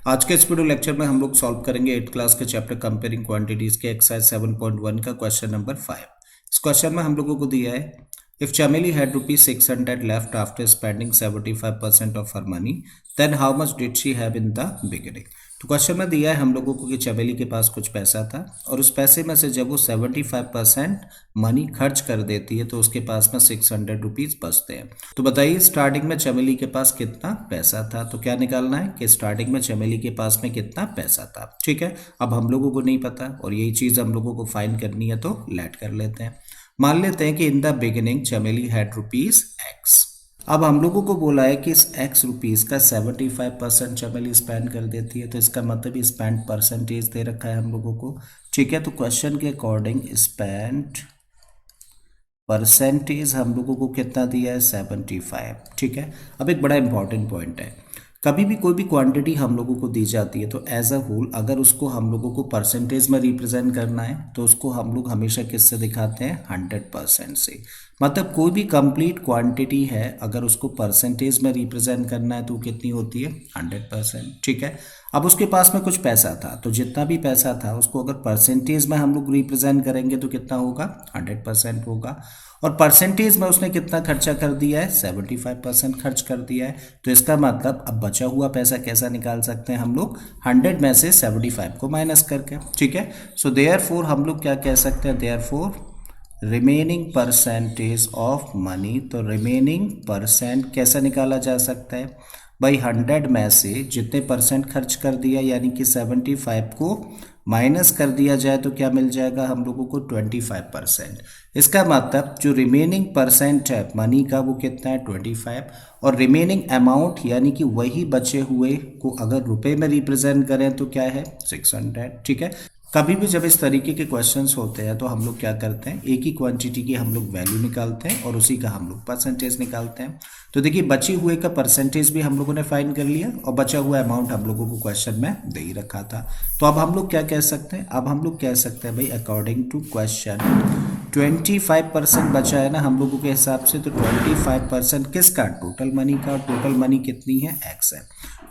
आज के इस वीडियो लेक्चर में हम लोग सॉल्व करेंगे 8th क्लास के चैप्टर कंपेयरिंग क्वांटिटीज के एक्सरसाइज 7.1 का क्वेश्चन नंबर 5। इस क्वेश्चन में हम लोगों को दिया है if Chameli had ₹600 left after spending 75% of her money then how much did she have in the beginning. तो क्वेश्चन में दिया है हम लोगों को कि चमेली के पास कुछ पैसा था और उस पैसे में से जब वो 75% मनी खर्च कर देती है तो उसके पास में ₹600 बचते हैं। तो बताइए स्टार्टिंग में चमेली के पास कितना पैसा था। तो क्या निकालना है कि स्टार्टिंग में चमेली के पास में कितना पैसा था। ठीक है, अब हम लोगों को नहीं पता और यही चीज़ हम लोगों को फाइंड करनी है तो लेट कर लेते हैं। मान लेते हैं कि इन द बिगिनिंग चमेली हैड ₹X। अब हम लोगों को बोला है कि इस X रुपीज़ का 75% चमेली स्पेंड कर देती है, तो इसका मतलब स्पेंड परसेंटेज दे रखा है हम लोगों को। ठीक है, तो क्वेश्चन के अकॉर्डिंग स्पेंड परसेंटेज हम लोगों को कितना दिया है 75। ठीक है, अब एक बड़ा इंपॉर्टेंट पॉइंट है, कभी भी कोई भी क्वांटिटी हम लोगों को दी जाती है तो एज अ होल अगर उसको हम लोगों को परसेंटेज में रिप्रेजेंट करना है तो उसको हम लोग हमेशा किससे दिखाते हैं 100% से। मतलब कोई भी कंप्लीट क्वांटिटी है अगर उसको परसेंटेज में रिप्रेजेंट करना है तो कितनी होती है 100%। ठीक है, अब उसके पास में कुछ पैसा था तो जितना भी पैसा था उसको अगर परसेंटेज में हम लोग रिप्रेजेंट करेंगे तो कितना होगा 100% होगा। और परसेंटेज में उसने कितना खर्चा कर दिया है 75% खर्च कर दिया है। तो इसका मतलब अब बचा हुआ पैसा कैसा निकाल सकते हैं हम लोग 100 में से 75 को माइनस करके। ठीक है, सो देयरफॉर हम लोग क्या कह सकते हैं, therefore remaining percentage of money. तो रिमेनिंग परसेंट कैसा निकाला जा सकता है भाई 100 में से जितने परसेंट खर्च कर दिया यानी कि 75 को माइनस कर दिया जाए तो क्या मिल जाएगा हम लोगों को 25%। इसका मतलब जो रिमेनिंग परसेंट है मनी का वो कितना है 25 और रिमेनिंग अमाउंट यानी कि वही बचे हुए को अगर रुपए में रिप्रेजेंट करें तो क्या है 600। ठीक है, कभी भी जब इस तरीके के क्वेश्चंस होते हैं तो हम लोग क्या करते हैं एक ही क्वांटिटी की हम लोग वैल्यू निकालते हैं और उसी का हम लोग परसेंटेज निकालते हैं। तो देखिए बची हुए का परसेंटेज भी हम लोगों ने फाइंड कर लिया और बचा हुआ अमाउंट हम लोगों को क्वेश्चन में दे ही रखा था। तो अब हम लोग क्या कह सकते हैं, अब हम लोग कह सकते हैं भाई अकॉर्डिंग टू क्वेश्चन 25% बचा है ना हम लोगों के हिसाब से। तो 25% किसका टोटल मनी का, टोटल मनी कितनी है X है।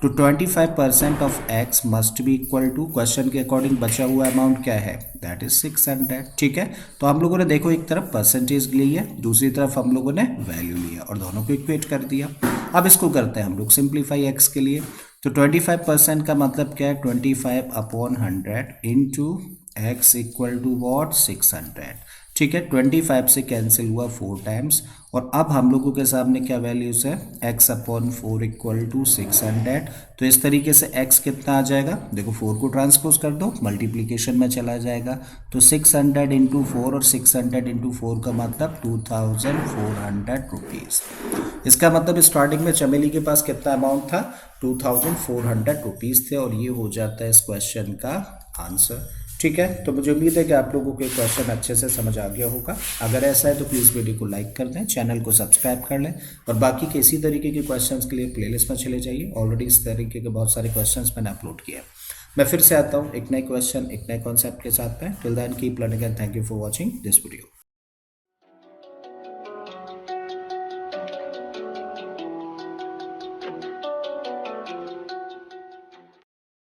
तो 25% of X must be equal to question के अकॉर्डिंग बचा हुआ अमाउंट क्या है दैट इज 600। ठीक है, तो हम लोगों ने देखो एक तरफ परसेंटेज ली है दूसरी तरफ हम लोगों ने वैल्यू लिया और दोनों को इक्वेट कर दिया। अब इसको करते हैं हम लोग सिंप्लीफाई X के लिए। तो 25% का मतलब क्या है 25/100 into X equal to what 600। ठीक है, 25 से कैंसिल हुआ 4 टाइम्स और अब हम लोगों के सामने क्या वैल्यूज है x/4 इक्वल टू 600। तो इस तरीके से x कितना आ जाएगा, देखो 4 को ट्रांसपोज कर दो मल्टीप्लीकेशन में चला जाएगा। तो 600 इंटू 4 और 600 इंटू 4 का मतलब 2400 रुपीज़। इसका मतलब स्टार्टिंग में चमेली के पास कितना अमाउंट था 2400 रुपीज़ थे और ये हो जाता है इस क्वेश्चन का आंसर। ठीक है, तो मुझे उम्मीद है कि आप लोगों को क्वेश्चन अच्छे से समझ आ गया होगा। अगर ऐसा है तो प्लीज़ वीडियो को लाइक कर दें, चैनल को सब्सक्राइब कर लें और बाकी के इसी तरीके के क्वेश्चंस के लिए प्लेलिस्ट में चले जाइए। ऑलरेडी इस तरीके के बहुत सारे क्वेश्चंस मैंने अपलोड किए हैं। मैं फिर से आता हूँ एक नए क्वेश्चन एक नए कॉन्सेप्ट के साथ में। Till then keep learning and thank you for watching this video.